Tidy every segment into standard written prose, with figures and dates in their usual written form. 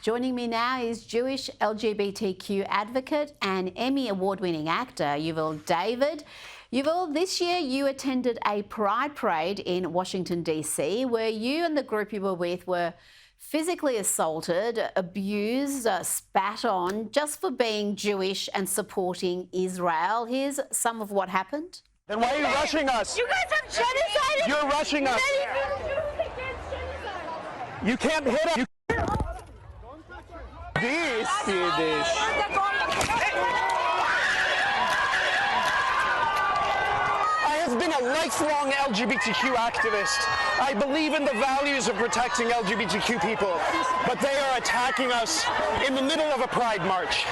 Joining me now is Jewish LGBTQ advocate and Emmy award-winning actor Yuval David. Yuval, this year you attended a pride parade in Washington, D.C., where you and the group you were with were physically assaulted, abused, spat on, just for being Jewish and supporting Israel. Here's some of what happened. Then why are you rushing us? You guys have genocide! You're rushing us. You can't hit us. This Yiddish. I have been a lifelong LGBTQ activist. I believe in the values of protecting LGBTQ people, but they are attacking us in the middle of a pride march.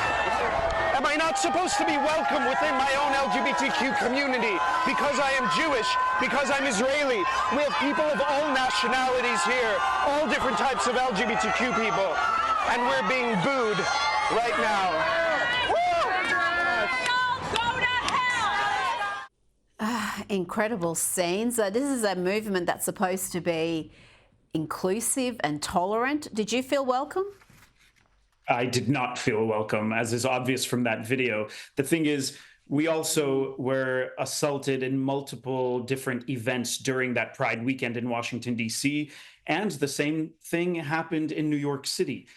Am I not supposed to be welcome within my own LGBTQ community because I am Jewish, because I'm Israeli? We have people of all nationalities here, all different types of LGBTQ people, and we're being booed right now. Incredible scenes. This is a movement that's supposed to be inclusive and tolerant. Did you feel welcome? I did not feel welcome, as is obvious from that video. The thing is, we also were assaulted in multiple different events during that Pride weekend in Washington, D.C., and the same thing happened in New York City.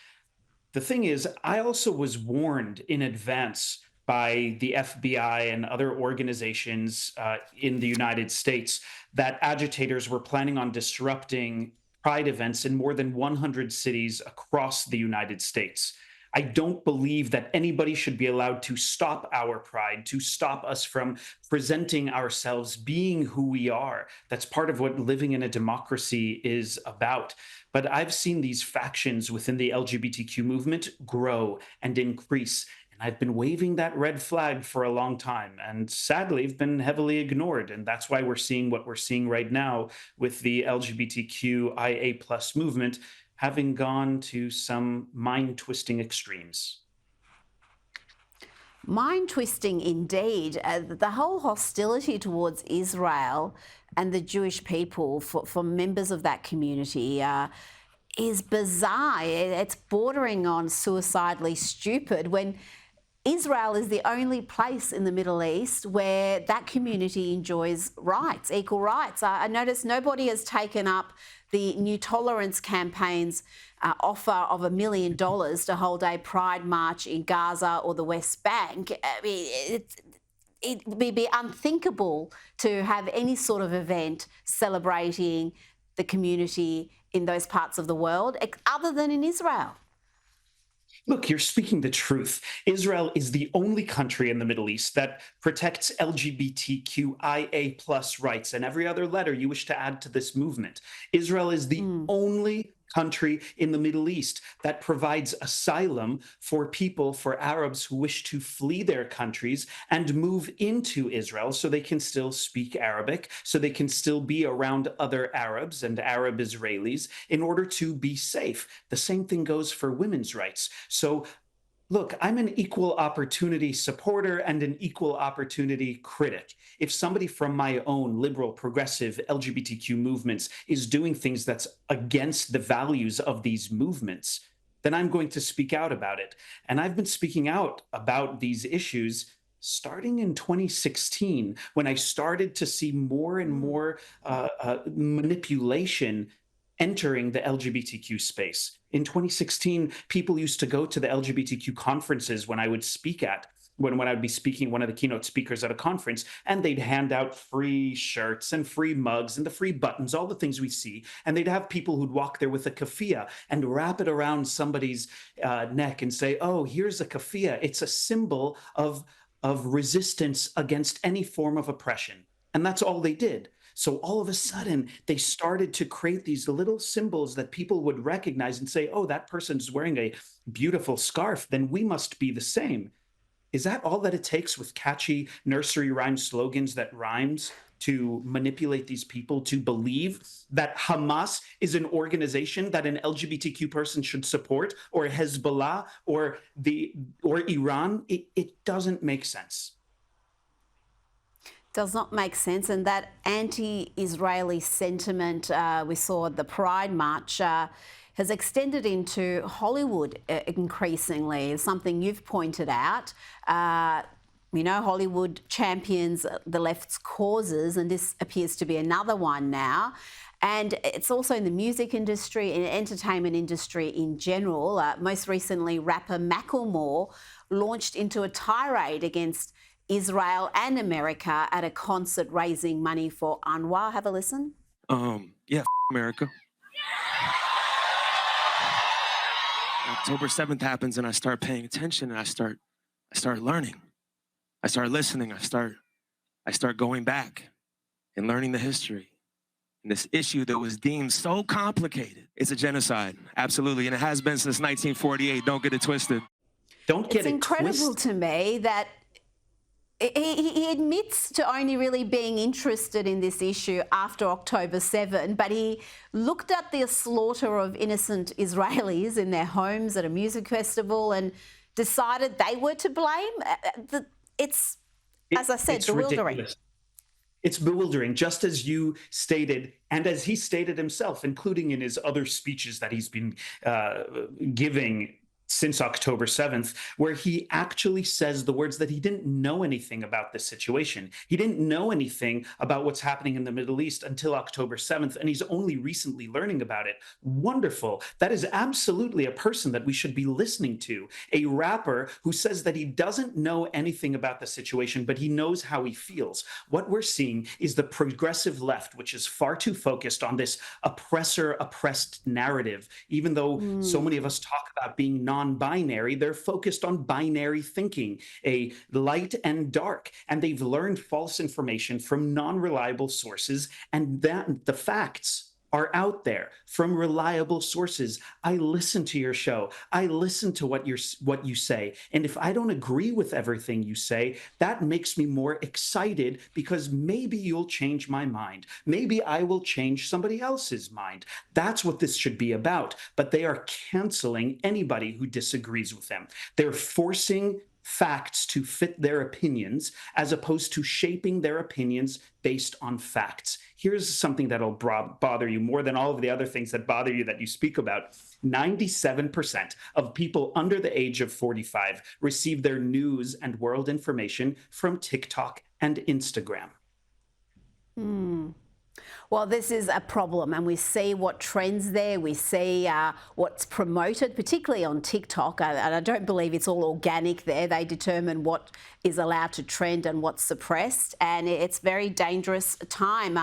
The thing is, I also was warned in advance by the FBI and other organizations in the United States that agitators were planning on disrupting Pride events in more than 100 cities across the United States. I don't believe that anybody should be allowed to stop our pride, to stop us from presenting ourselves, being who we are. That's part of what living in a democracy is about. But I've seen these factions within the LGBTQ movement grow and increase. And I've been waving that red flag for a long time, and sadly, have been heavily ignored. And that's why we're seeing what we're seeing right now with the LGBTQIA plus movement having gone to some mind-twisting extremes. Mind-twisting indeed. The whole hostility towards Israel and the Jewish people for members of that community is bizarre. It's bordering on suicidally stupid when Israel is the only place in the Middle East where that community enjoys rights, equal rights. I noticed nobody has taken up the New Tolerance campaign's offer of $1 million to hold a pride march in Gaza or the West Bank. I mean, it would be unthinkable to have any sort of event celebrating the community in those parts of the world other than in Israel. Look, you're speaking the truth. Israel is the only country in the Middle East that protects LGBTQIA plus rights, and every other letter you wish to add to this movement. Israel is the only country in the Middle East that provides asylum for people, for Arabs who wish to flee their countries and move into Israel so they can still speak Arabic, so they can still be around other Arabs and Arab Israelis in order to be safe. The same thing goes for women's rights. So look, I'm an equal opportunity supporter and an equal opportunity critic. If somebody from my own liberal, progressive LGBTQ movements is doing things that's against the values of these movements, then I'm going to speak out about it. And I've been speaking out about these issues starting in 2016, when I started to see more and more manipulation entering the LGBTQ space. In 2016, people used to go to the LGBTQ conferences when I would speak at, when I would be speaking, one of the keynote speakers at a conference, and they'd hand out free shirts and free mugs and the free buttons, all the things we see. And they'd have people who'd walk there with a keffiyeh and wrap it around somebody's neck and say, oh, here's a keffiyeh. It's a symbol of resistance against any form of oppression. And that's all they did. So all of a sudden, they started to create these little symbols that people would recognize and say, oh, that person's wearing a beautiful scarf, then we must be the same. Is that all that it takes with catchy nursery rhyme slogans that rhymes to manipulate these people to believe that Hamas is an organization that an LGBTQ person should support, or Hezbollah, or Iran? It doesn't make sense. Does not make sense. And that anti-Israeli sentiment we saw at the Pride March has extended into Hollywood increasingly, something you've pointed out. Hollywood champions the left's causes, and this appears to be another one now. And it's also in the music industry and entertainment industry in general. Most recently, rapper Macklemore launched into a tirade against Israel and America at a concert raising money for UNRWA. Have a listen. America. October 7th happens and I start paying attention and I start learning. I start listening. I start going back and learning the history. And this issue that was deemed so complicated, it's a genocide, absolutely, and it has been since 1948. Don't get it twisted. Don't get it twisted. It's incredible to me that he admits to only really being interested in this issue after October 7, but he looked at the slaughter of innocent Israelis in their homes at a music festival and decided they were to blame. It's bewildering. Ridiculous. It's bewildering, just as you stated, and as he stated himself, including in his other speeches that he's been giving since October 7th, where he actually says the words that he didn't know anything about this situation. He didn't know anything about what's happening in the Middle East until October 7th, and he's only recently learning about it. Wonderful. That is absolutely a person that we should be listening to, a rapper who says that he doesn't know anything about the situation, but he knows how he feels. What we're seeing is the progressive left, which is far too focused on this oppressor-oppressed narrative, even though so many of us talk about being non-binary, they're focused on binary thinking, a light and dark, and they've learned false information from non-reliable sources, and that the facts are out there from reliable sources. I listen to your show. I listen to what you say. And if I don't agree with everything you say, that makes me more excited because maybe you'll change my mind. Maybe I will change somebody else's mind. That's what this should be about. But they are canceling anybody who disagrees with them. They're forcing facts to fit their opinions as opposed to shaping their opinions based on facts. Here's something that'll bother you more than all of the other things that bother you that you speak about. 97% of people under the age of 45 receive their news and world information from TikTok and Instagram. Well, this is a problem, and we see what trends there. We see what's promoted, particularly on TikTok, and I don't believe it's all organic there. They determine what is allowed to trend and what's suppressed, and it's very dangerous time.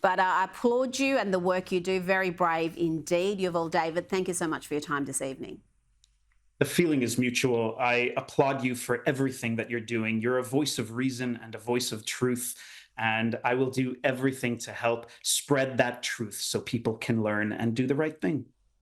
But I applaud you and the work you do. Very brave indeed. Yuval David, thank you so much for your time this evening. The feeling is mutual. I applaud you for everything that you're doing. You're a voice of reason and a voice of truth. And I will do everything to help spread that truth so people can learn and do the right thing.